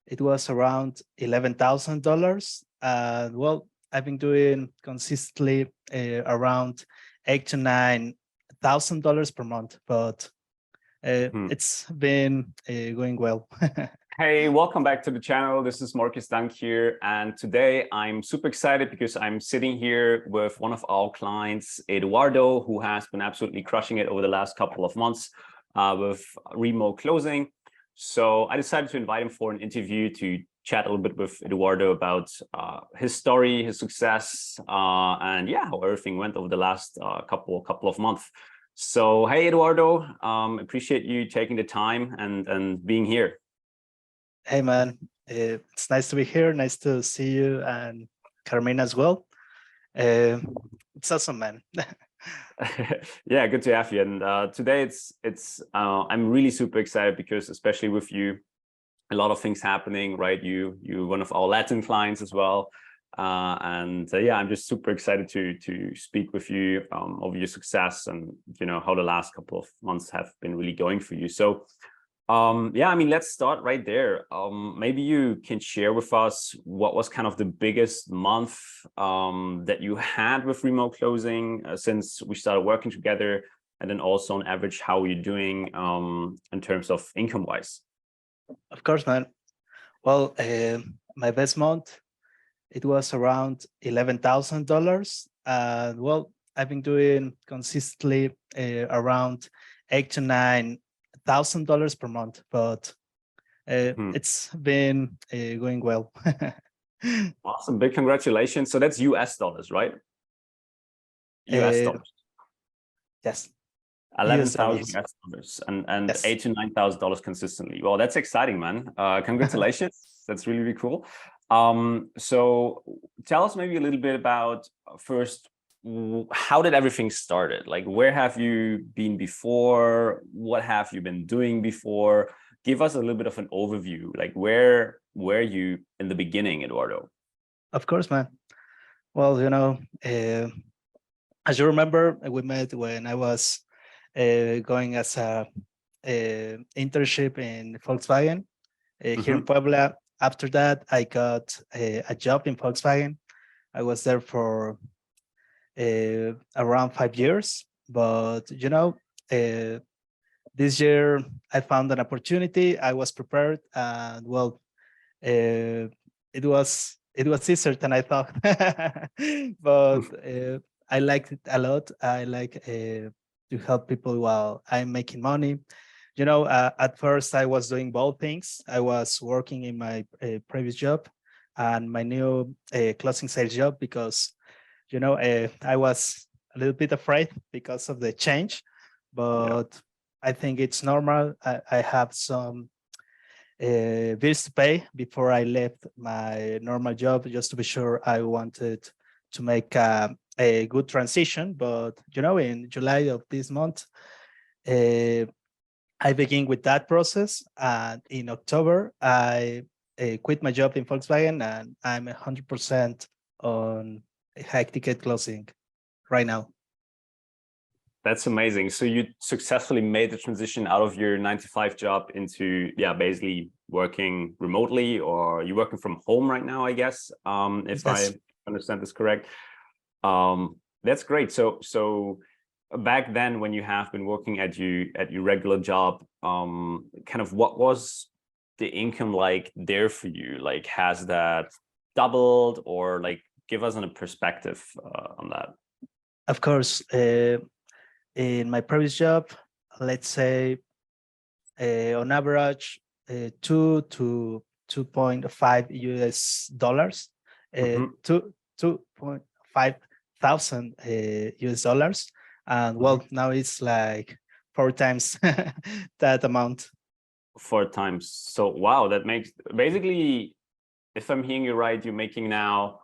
it was around $11,000. And well, I've been doing consistently around $8,000 to $9,000 per month, but it's been going well. Hey, welcome back to the channel. This is Marcus Dank here. And today I'm super excited because I'm sitting here with one of our clients, Eduardo, who has been absolutely crushing it over the last couple of months with remote closing. So I decided to invite him for an interview to chat a little bit with Eduardo about his story, his success, and yeah, how everything went over the last couple of months. So, hey, Eduardo, appreciate you taking the time and being here. Hey, man, it's nice to be here. Nice to see you and Carmina as well. It's awesome, man. Yeah, good to have you. And today I'm really super excited because especially with you, a lot of things happening, right? You're one of our Latin clients as well. Yeah, I'm just super excited to speak with you of your success and, you know, how the last couple of months have been really going for you. So yeah, I mean, let's start right there. Maybe you can share with us what was kind of the biggest month that you had with remote closing since we started working together, and then also on average, how you're doing in terms of income wise. Of course, man. Well, my best month, it was around $11,000. And well, I've been doing consistently around $8,000 to $9,000 per month, but it's been going well. Awesome, big congratulations. So that's US dollars, right? US dollars. Yes. 11,000 US dollars and yes. $8,000 to $9,000 consistently. Well, that's exciting, man. Congratulations. That's really, really cool. So tell us maybe a little bit about first, how did everything started? Like, where have you been before? What have you been doing before? Give us a little bit of an overview. Like, where were you in the beginning, Eduardo? Of course, man. Well, you know, as you remember, we met when I was going as a internship in Volkswagen here in Puebla. After that, I got a job in Volkswagen. I was there for around 5 years, but you know, this year I found an opportunity. I was prepared, and well, it was easier than I thought. But I liked it a lot. I like to help people while I'm making money. You know, at first I was doing both things. I was working in my previous job and my new closing sales job because, you know, I was a little bit afraid because of the change, but yeah. I think it's normal. I have some bills to pay before I left my normal job, just to be sure. I wanted to make a good transition, but, you know, in July of this month, I begin with that process, and in October, I quit my job in Volkswagen, and I'm 100% on high ticket closing right now. That's amazing. So you successfully made the transition out of your 9-to-5 job into, yeah, basically working remotely, or you're working from home right now, I guess, if yes. I understand this correct. That's great. So back then, when you have been working at your regular job, kind of what was the income like there for you? Like, has that doubled, or like, give us a perspective on that? Of course, in my previous job, let's say on average, 2 to 2.5 US dollars, 2.5 thousand US dollars. And well, now it's like 4 times that amount. 4 times. So wow, that makes basically, if I'm hearing you right, you're making now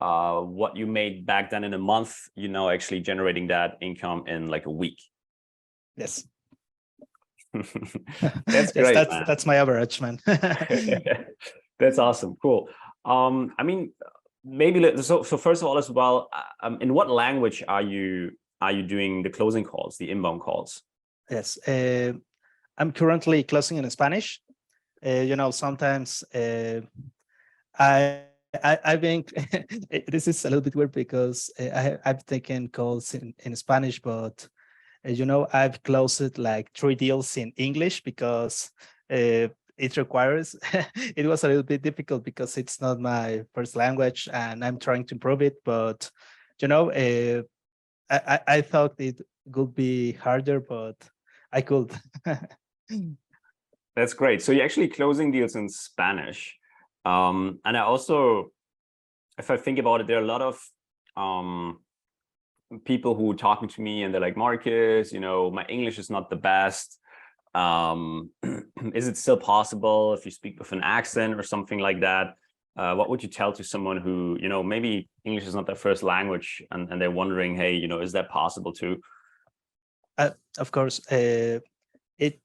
what you made back then in a month, you know, actually generating that income in like a week. Yes. That's great. Yes, man. That's my average, man. That's awesome. Cool. I mean, maybe so first of all as well, in what language are you doing the closing calls, the inbound calls? Yes, I'm currently closing in Spanish. sometimes I think this is a little bit weird because I've taken calls in Spanish, but I've closed like 3 deals in English because it requires. It was a little bit difficult because it's not my first language, and I'm trying to improve it. But I thought it would be harder, but I could. That's great. So you're actually closing deals in Spanish. And I also, if I think about it, there are a lot of people who are talking to me and they're like, Marcus, my English is not the best. Is it still possible if you speak with an accent or something like that? What would you tell to someone who, maybe English is not their first language and they're wondering, hey, is that possible too? Of course, it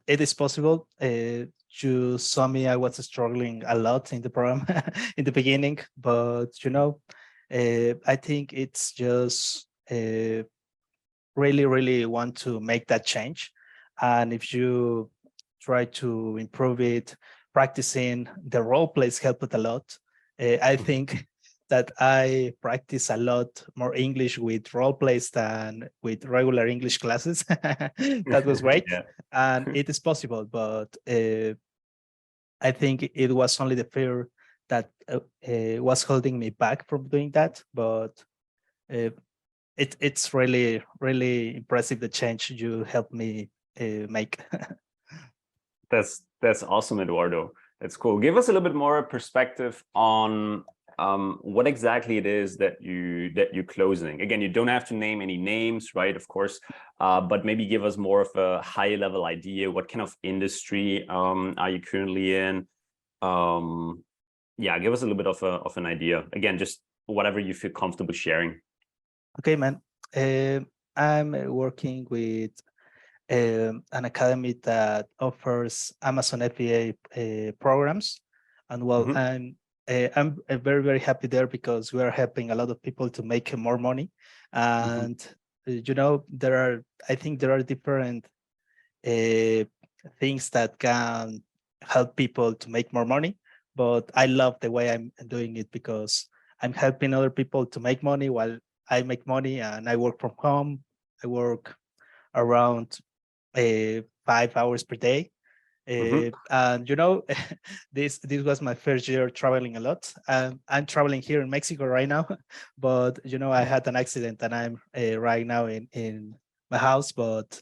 is possible. You saw me, I was struggling a lot in the program in the beginning, but I think it's just really, really want to make that change. And if you try to improve it, practicing the role plays help it a lot. I think that I practice a lot more English with role plays than with regular English classes. That was great. Yeah. And it is possible, but I think it was only the fear that was holding me back from doing that. But it's really, really impressive the change you helped me make. That's awesome, Eduardo. That's cool. Give us a little bit more perspective on what exactly it is that you're closing. Again, you don't have to name any names, right? Of course, but maybe give us more of a high level idea. What kind of industry are you currently in? Yeah, give us a little bit of an idea. Again, just whatever you feel comfortable sharing. Okay, man. I'm working with an academy that offers Amazon FBA programs, and well, I'm very, very happy there because we are helping a lot of people to make more money. And I think there are different things that can help people to make more money, but I love the way I'm doing it because I'm helping other people to make money while I make money, and I work from home. I work around 5 hours per day. And this was my first year traveling a lot. I'm traveling here in Mexico right now, but I had an accident and I'm right now in my house. But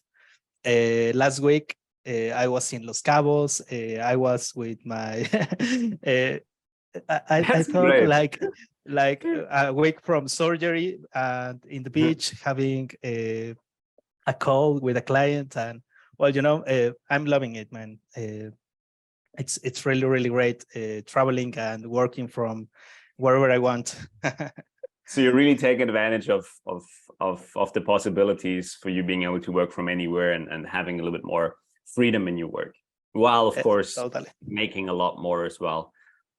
last week I was in Los Cabos. I was with my I That's felt great. like awake from surgery and in the beach having a call with a client. And well, I'm loving it, man. It's really, really great traveling and working from wherever I want. So you really take advantage of the possibilities for you being able to work from anywhere and having a little bit more freedom in your work, while of course Totally making a lot more as well.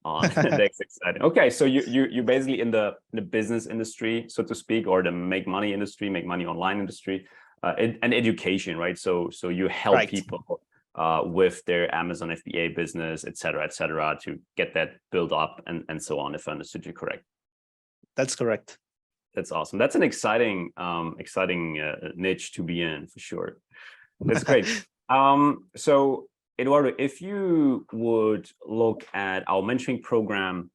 That's exciting. Okay, so you're basically in the business industry, so to speak, or the make money industry, make money online industry, and education, right? So you help people with their Amazon FBA business, et cetera, to get that built up and so on, if I understood you correct. That's correct. That's awesome. That's an exciting niche to be in for sure. That's great. So Eduardo, if you would look at our mentoring program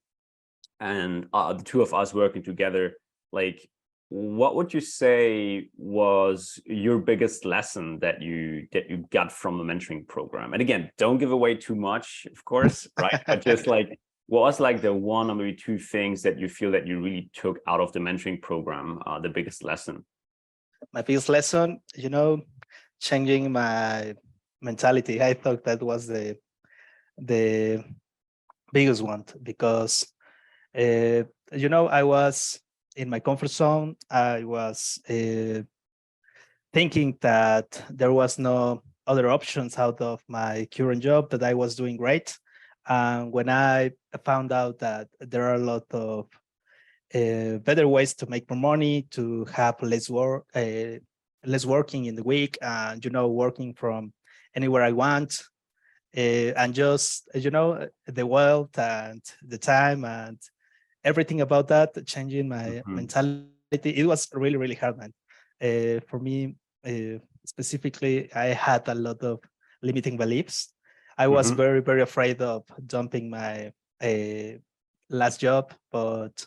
and the two of us working together, like, what would you say was your biggest lesson that you got from the mentoring program? And again, don't give away too much, of course, right? But just like, what was like the one or maybe two things that you feel that you really took out of the mentoring program, the biggest lesson? My biggest lesson, changing my mentality. I thought that was the biggest one because, I was in my comfort zone. I was thinking that there was no other options out of my current job, that I was doing great. And when I found out that there are a lot of better ways to make more money, to have less work, less working in the week, and working from anywhere I want, and just the wealth and the time and everything about that changing my mentality. It was really, really hard, man. For me, specifically, I had a lot of limiting beliefs. I was very, very afraid of dumping my last job, but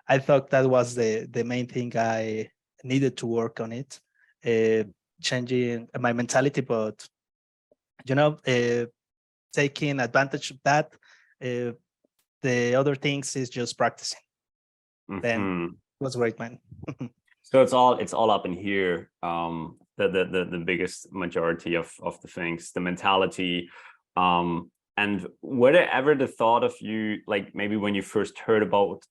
I thought that was the main thing I needed to work on it, changing my mentality. But taking advantage of that, the other things is just practicing. Then it was great, man. So it's all up in here. The biggest majority of the things, the mentality. And were there ever the thought of you, like maybe when you first heard about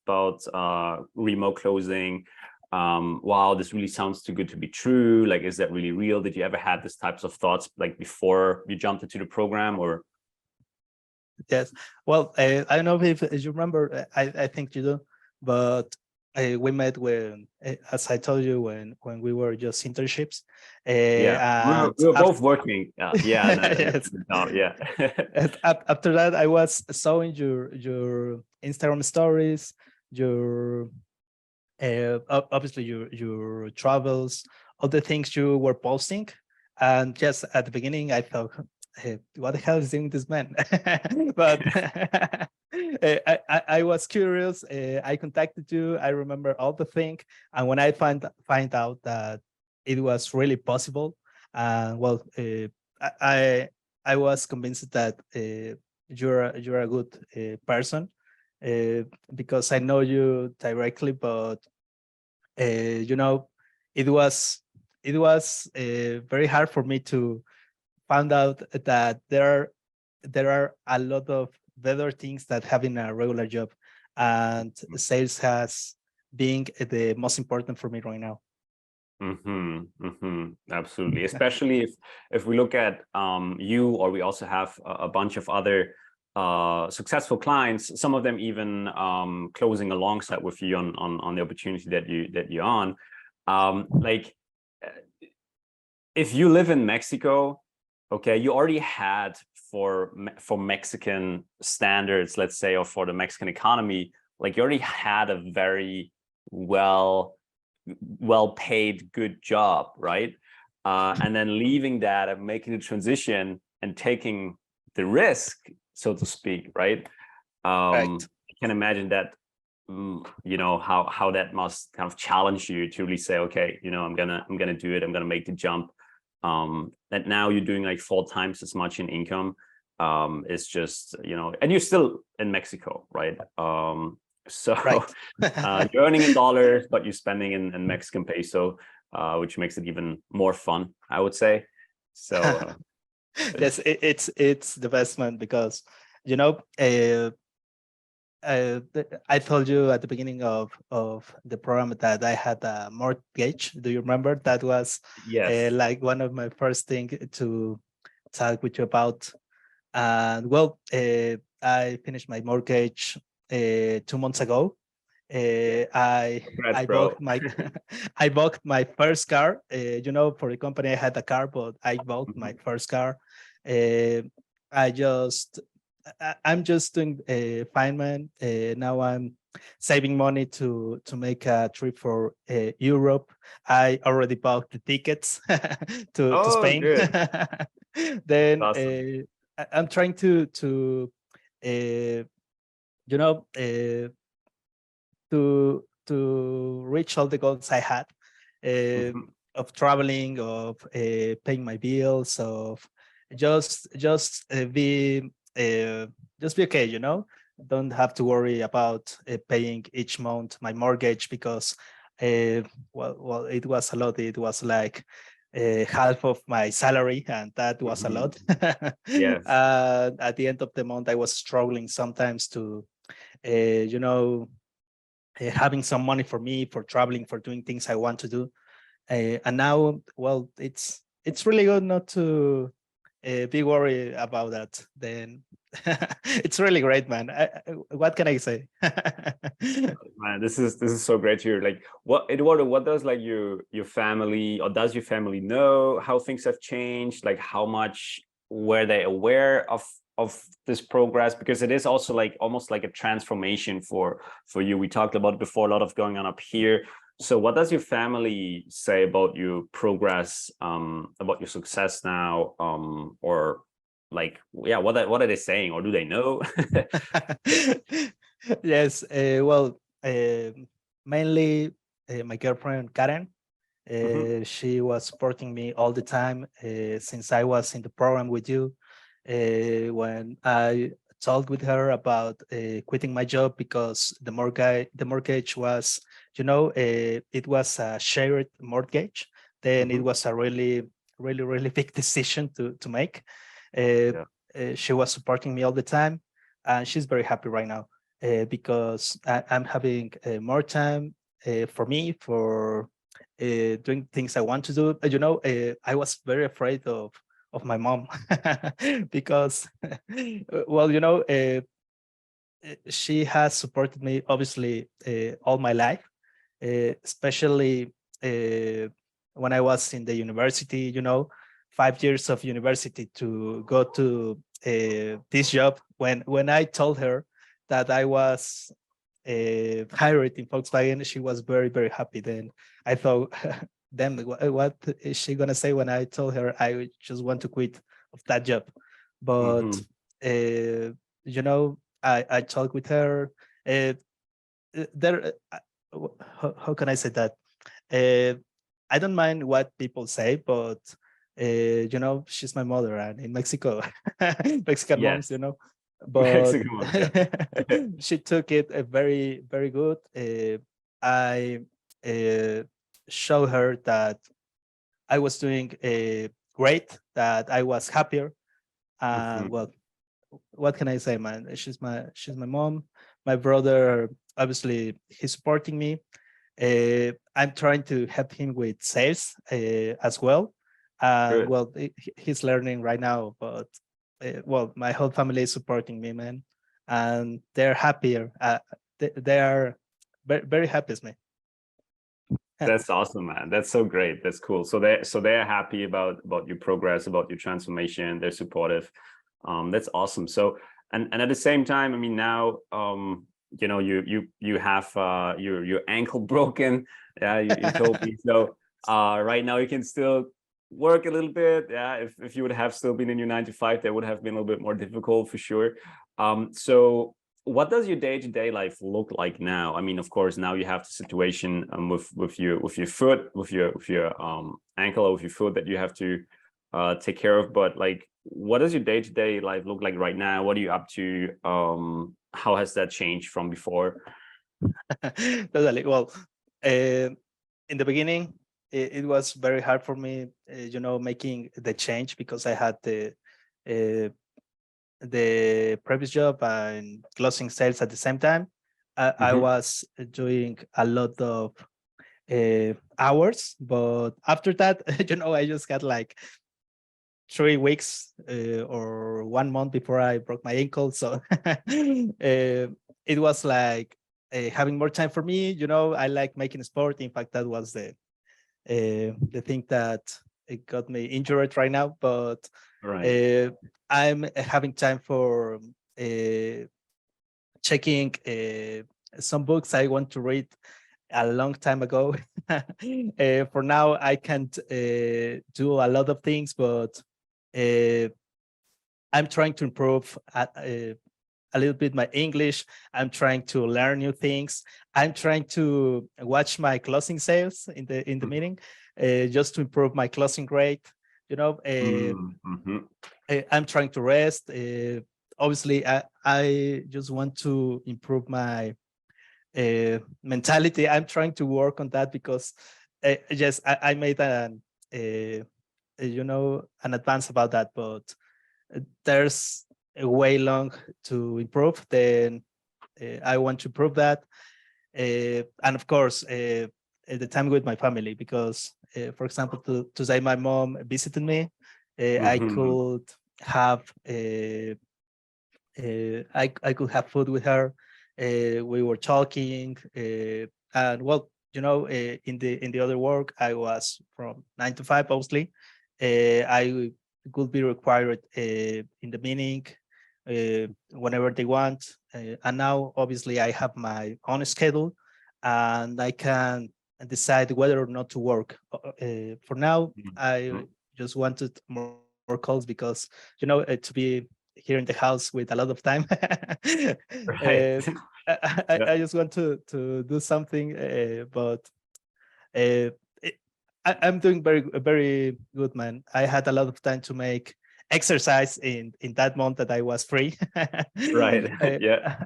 remote closing, wow, this really sounds too good to be true. Like, is that really real? Did you ever have these types of thoughts like before you jumped into the program, or? Yes. Well, I don't know if you remember, I think you do, but we met when, as I told you, when we were just internships. Yeah, we were both working. Yes. Yeah. After that, I was showing your Instagram stories, your obviously your travels, all the things you were posting, and just at the beginning, I thought, hey, what the hell is doing this man? But I was curious. I contacted you. I remember all the thing, and when I find out that it was really possible, well, I was convinced that you're a good person, because I know you directly, but it was very hard for me to find out that there are a lot of better things that having a regular job, and sales has being the most important for me right now. Absolutely, especially if we look at you, or we also have a bunch of other successful clients, some of them even closing alongside with you on the opportunity that you're on. Like, if you live in Mexico, okay, you already had for Mexican standards, let's say, or for the Mexican economy, like you already had a very well paid good job, right? And then leaving that and making the transition and taking the risk, so to speak, right? Right. I can imagine that, how that must kind of challenge you to really say, okay, I'm gonna do it, I'm gonna make the jump. That now you're doing like 4 times as much in income. It's just, and you're still in Mexico, right? So Right. you're earning in dollars, but you're spending in Mexican peso, which makes it even more fun, I would say. So yes, it's the best, man, because I told you at the beginning of the program that I had a mortgage. Do you remember? That was yes. like one of my first things to talk with you about. And well, I finished my mortgage 2 months ago. Congrats, I bro. bought my I bought my first car. For the company I had a car, but I bought my first car. I'm just doing fine, man. Now I'm saving money to make a trip for Europe. I already bought the tickets to Oh, Spain. good. Then Awesome. I'm trying to uh, you know uh, to reach all the goals I had, of traveling, of paying my bills, of just be okay. Don't have to worry about paying each month my mortgage, because well, it was a lot. It was like half of my salary, and that was a lot. Yes. At the end of the month, I was struggling sometimes to having some money for me, for traveling, for doing things I want to do. And now, well, it's really good not to be worried about that. Then it's really great, man. What can I say? Man, this is so great to hear. Like, Eduardo, what does like your family, or does your family know how things have changed? Like, how much were they aware of this progress, because it is also like almost like a transformation for you. We talked about before, a lot of going on up here. So what does your family say about your progress, about your success now, or like, yeah, what are they saying, or do they know? Yes, well, mainly my girlfriend Karen. Mhm. She was supporting me all the time since I was in the program with you. When I talked with her about quitting my job because the mortgage was, it was a shared mortgage. Then it Mhm. was a really big decision to make. Uh, Yeah. she was supporting me all the time, and she's very happy right now because I'm having more time for me for doing things I want to do. I was very afraid of my mom because, well, she has supported me obviously all my life, especially when I was in the university. 5 years of university to go to this job. When I told her that I was hired in Volkswagen, she was very happy. Then I thought, then what is she gonna say when I told her I just want to quit of that job? But Mhm. I talked with her. Uh, there, how can I say that? Uh, I don't mind what people say, but she's my mother, and in Mexico, Mexican moms, Yes. but Mexican ones, yeah. she took it very good. I uh, show her that I was doing great, that I was happier, and Mhm. well, what can I say, man? She's my mom. My brother, obviously, he's supporting me. I'm trying to help him with sales as well. And Good. well, he's learning right now, but well, my whole family is supporting me, man, and they're happier. They are very happy as me. That's awesome, man. That's so great. That's cool. So they're happy about your progress, about your transformation. They're supportive. That's awesome. So and at the same time, I mean, now you have your ankle broken. Yeah, you told me. So right now you can still work a little bit. Yeah, if you would have still been in your 9 to 5, that would have been a little bit more difficult for sure. So what does your day-to-day life look like now? I mean, of course, now you have the situation with your foot, with your ankle, or with your foot that you have to take care of. But like, what does your day-to-day life look like right now? What are you up to? How has that changed from before? Totally. Well, in the beginning, it was very hard for me, making the change because I had uh, the previous job and closing sales at the same time. I Mhm. was doing a lot of hours, but after that, I just got like 3 weeks or 1 month before I broke my ankle. So it was like having more time for me. I like making sport. In fact, that was the thing that it got me injured right now. But Right. uh, I'm having time for checking some books I want to read a long time ago. For now, I can't do a lot of things, but uh, I'm trying to improve a little bit my English. I'm trying to learn new things. I'm trying to watch my closing sales in the meeting, just to improve my closing rate. Mm-hmm. I'm trying to rest. Obviously, I just want to improve my mentality. I'm trying to work on that because yes, I made an advance about that, but there's a way long to improve. Then I want to prove that, and of course, the time with my family because, for example, today my mom visited me. I Mm-hmm. could have I could have food with her. We were talking, and well, in the other work, I was from 9 to 5, mostly. I could be required in the meeting whenever they want. And now, obviously, I have my own schedule, and I can decide whether or not to work. For now, I just wanted more calls because, to be here in the house with a lot of time. Right. I just want to do something, but uh, I'm doing very good, man. I had a lot of time to make exercise in that month that I was free. Right. Yeah.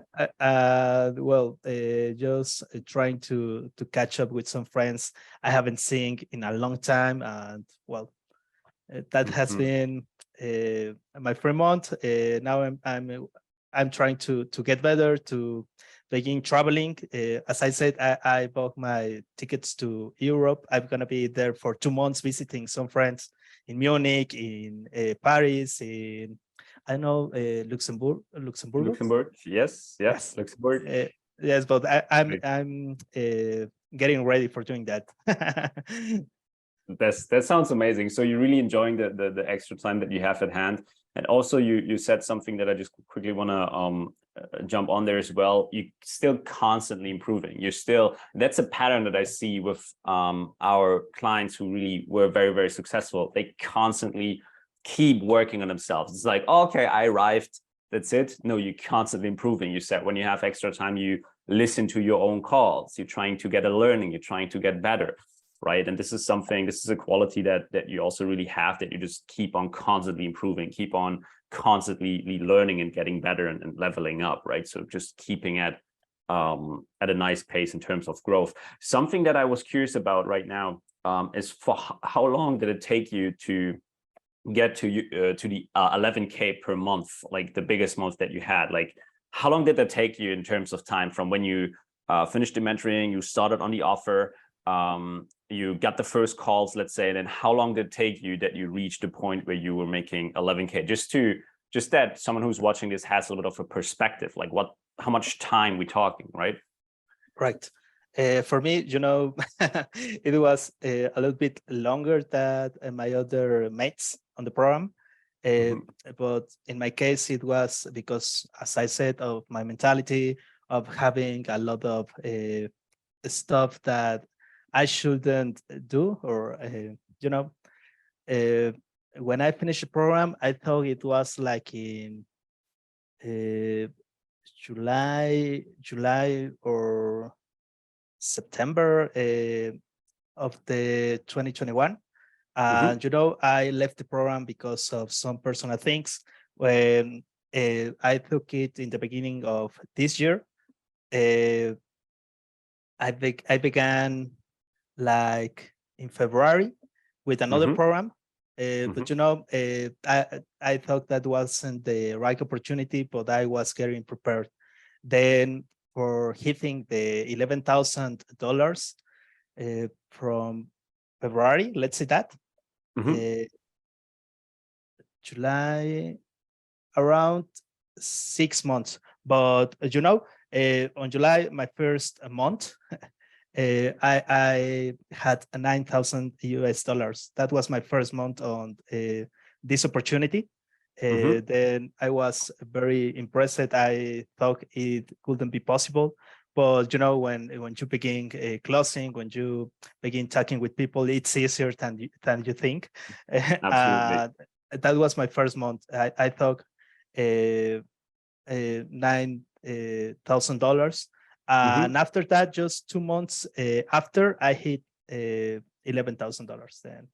Well, just trying to catch up with some friends I haven't seen in a long time, and well, that has been my free month. Now I'm trying to get better, to begin traveling. As I said, I bought my tickets to Europe. I'm gonna be there for 2 months visiting some friends in Munich, in Paris, in I don't know Luxembourg. Luxembourg. Yes. Yeah. Yes, Luxembourg. yes, but I'm Right. getting ready for doing that. That sounds amazing. So you're really enjoying the extra time that you have at hand. And also you said something that I just quickly want to jump on there as well. You're still constantly improving. That's a pattern that I see with our clients who really were very, very successful. They constantly keep working on themselves. It's like, okay, I arrived, that's it. No, you're constantly improving. You said when you have extra time, you listen to your own calls. You're trying to get a learning. You're trying to get better. Right. And this is a quality that you also really have, that you just keep on constantly improving, keep on constantly learning and getting better and leveling up. Right. So just keeping at a nice pace in terms of growth. Something that I was curious about right now is for how long did it take you to get to the 11K per month, like the biggest month that you had? Like, how long did that take you in terms of time from when you finished the mentoring, you started on the offer, you got the first calls, let's say, and then how long did it take you that you reached the point where you were making 11K? Just that someone who's watching this has a little bit of a perspective, like how much time we talking, right? Right. For me, it was a little bit longer than my other mates on the program. But in my case, it was because, as I said, of my mentality of having a lot of stuff that I shouldn't do, or when I finished the program, I thought it was like in July or September of the 2021. And I left the program because of some personal things. When I took it in the beginning of this year, I began like in February with another program. But I thought that wasn't the right opportunity, but I was getting prepared. Then for hitting the $11,000 from February, let's say that, July, around 6 months. But on July, my first month, I had $9,000. That was my first month on this opportunity. Then I was very impressed. I thought it couldn't be possible, but when you begin closing, when you begin talking with people, it's easier than you think. Absolutely. That was my first month. I thought $9,000. And after that, just 2 months after, I hit $11,000. Then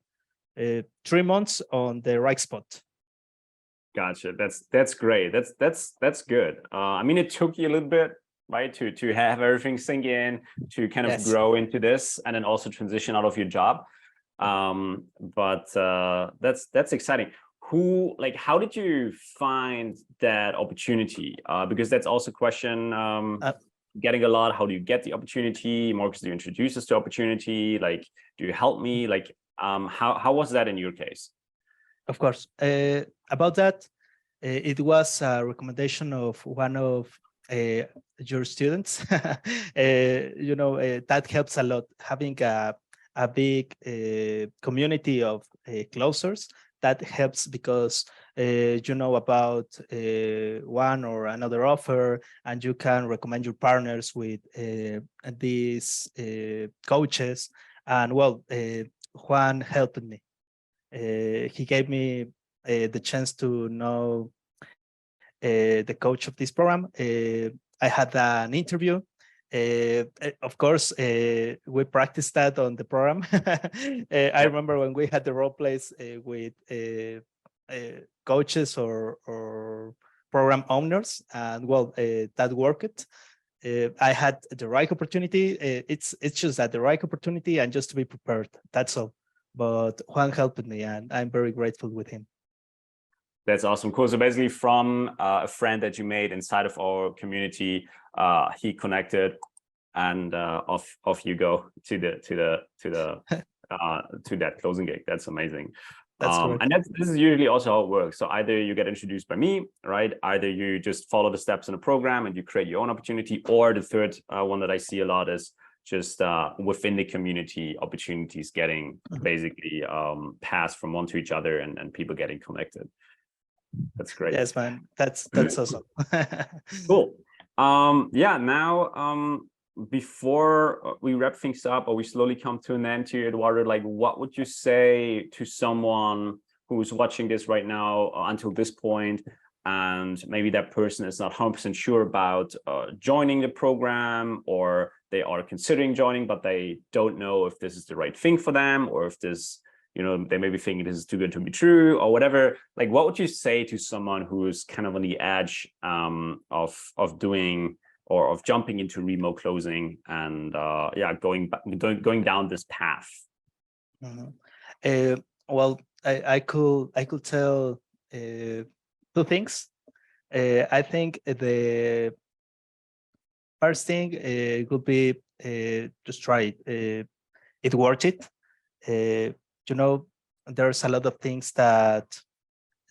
3 months on the right spot. Gotcha. That's great. That's good. I mean, it took you a little bit, right, to have everything sink in, to kind of grow into this, and then also transition out of your job. But that's exciting. How did you find that opportunity? Because that's also a question getting a lot. How do you get the opportunity? Marcus, do you introduce us to opportunity? Like, do you help me? Like, how was that in your case? Of course. About that, it was a recommendation of one of your students. That helps a lot, having a big community of closers. That helps because you know about one or another offer, and you can recommend your partners with these coaches. And well, Juan helped me. He gave me the chance to know the coach of this program. I had an interview. Of course, we practiced that on the program. I remember when we had the role plays with coaches or program owners, and well, that worked. I had the right opportunity. It's just that the right opportunity and just to be prepared. That's all. But Juan helped me, and I'm very grateful with him. That's awesome. Cool. So basically, from a friend that you made inside of our community, he connected, and off you go to that closing gig. That's amazing. That's correct. And this is usually also how it works. So either you get introduced by me, right? Either you just follow the steps in the program and you create your own opportunity, or the third one that I see a lot is just within the community, opportunities getting basically passed from one to each other, and people getting connected. That's great. Yes, man. That's awesome. Cool. Yeah, now before we wrap things up or we slowly come to an end here, Eduardo, like what would you say to someone who's watching this right now until this point, and maybe that person is not 100% sure about joining the program, or they are considering joining, but they don't know if this is the right thing for them, or if this, you know, they may be thinking this is too good to be true or whatever. Like, what would you say to someone who is kind of on the edge of doing or of jumping into remote closing and yeah, going down this path? Mm-hmm. Well, I could tell two things. I think the first thing would be just try it. It's worth it. You know, there's a lot of things that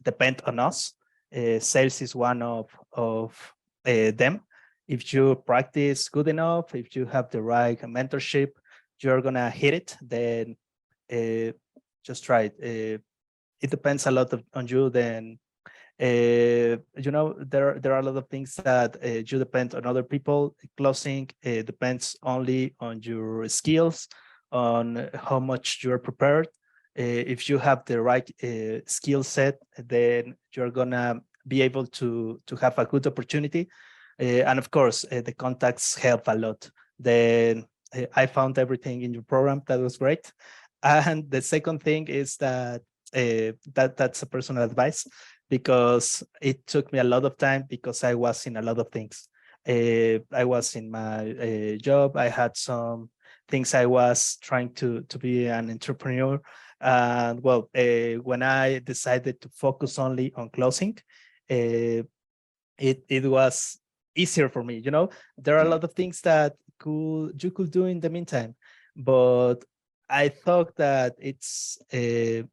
depend on us. Sales is one of them. If you practice good enough, if you have the right mentorship, you're gonna hit it. Then just try it. It depends a lot on you. Then you know, there are a lot of things that you depend on other people. Closing depends only on your skills, on how much you're prepared. If you have the right skill set, then you're gonna be able to have a good opportunity. And of course, the contacts help a lot. Then I found everything in your program that was great. And the second thing is that that's a personal advice, because it took me a lot of time, because I was in a lot of things. I was in my job. I had some things. I was trying to be an entrepreneur. And well, when I decided to focus only on closing, it was easier for me. You know, there are a lot of things that you could do in the meantime, but I thought that it's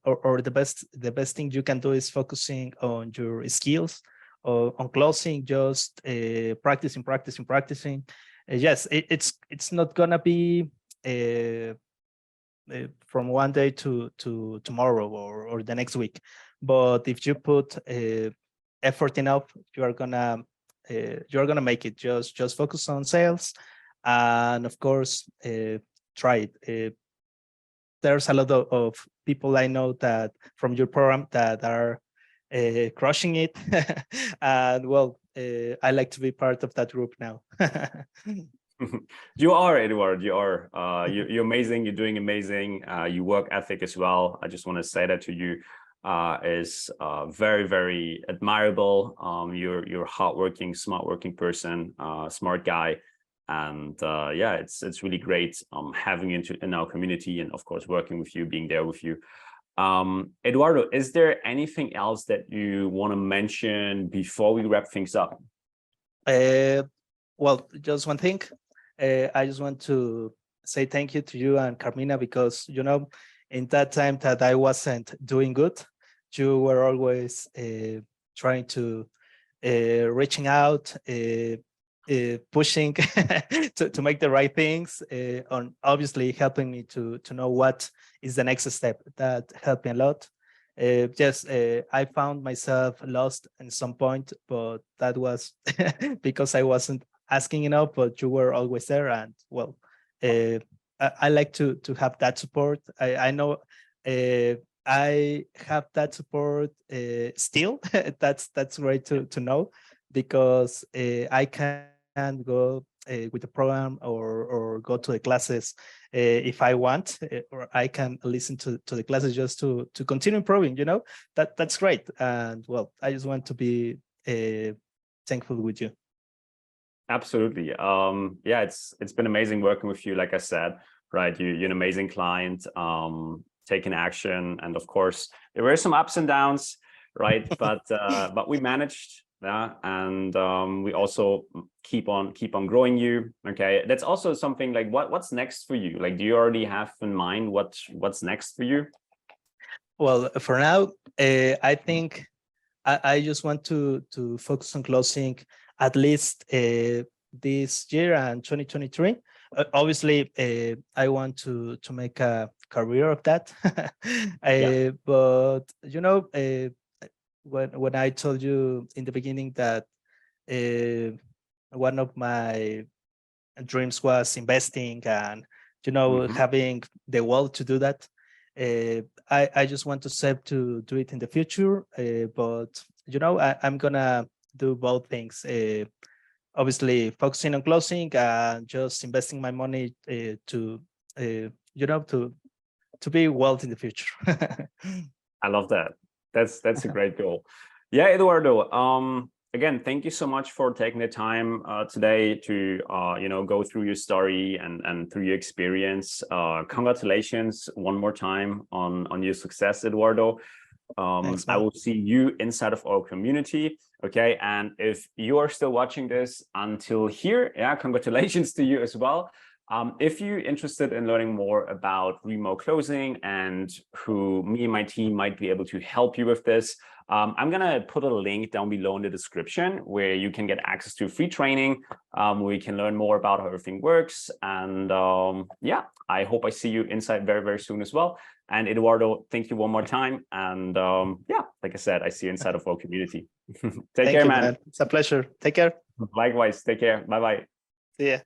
or the best thing you can do is focusing on your skills, or on closing, just practicing. Yes, it's not gonna be from one day to tomorrow or the next week, but if you put effort enough, you're gonna make it. Just focus on sales, and of course try it. There's a lot of people I know that from your program that are crushing it. And well, I like to be part of that group now. You are, Eduard. You are. You're amazing. You're doing amazing. Your work ethic as well, I just want to say that to you, is very, very admirable. You're a hardworking, smart working person, smart guy. And yeah, it's really great having you in our community, and of course working with you, being there with you. Eduardo, is there anything else that you want to mention before we wrap things up? Well, just one thing. I just want to say thank you to you and Carmina, because you know, in that time that I wasn't doing good, you were always trying to reaching out, pushing to make the right things, on obviously helping me to know what is the next step. That helped me a lot. Yes, I found myself lost in some point, but that was because I wasn't asking enough, but you were always there. And well, I like to have that support. I know I have that support still. That's great to know, because I can go with the program, or go to the classes if I want, or I can listen to the classes just to continue improving. That's great. And well, I just want to be thankful with you. Absolutely. Yeah, it's been amazing working with you. Like I said, right, you're an amazing client, taking action, and of course there were some ups and downs, right? But we managed. Yeah, and we also keep on growing you. Okay, that's also something like what's next for you? Like, do you already have in mind what's next for you? Well, for now, I think I just want to focus on closing at least this year and 2023. Obviously, I want to make a career of that. Yeah. But when I told you in the beginning that one of my dreams was investing, and Mhm. having the wealth to do that, I just want to save to do it in the future. But I'm gonna do both things. Obviously, focusing on closing and just investing my money to to be wealth in the future. I love that. That's a great goal. Yeah, Eduardo. Again, thank you so much for taking the time today to go through your story and through your experience. Congratulations one more time on your success, Eduardo. Thanks, I man. will see you inside of our community. Okay, and if you are still watching this until here, yeah, congratulations to you as well. If you're interested in learning more about remote closing and who me and my team might be able to help you with this, I'm going to put a link down below in the description where you can get access to free training, where you can learn more about how everything works. And yeah, I hope I see you inside very, very soon as well. And Eduardo, thank you one more time. And yeah, like I said, I see you inside of our community. Take Thank care, you, man. man. It's a pleasure. Take care. Likewise, take care. Bye-bye. See ya.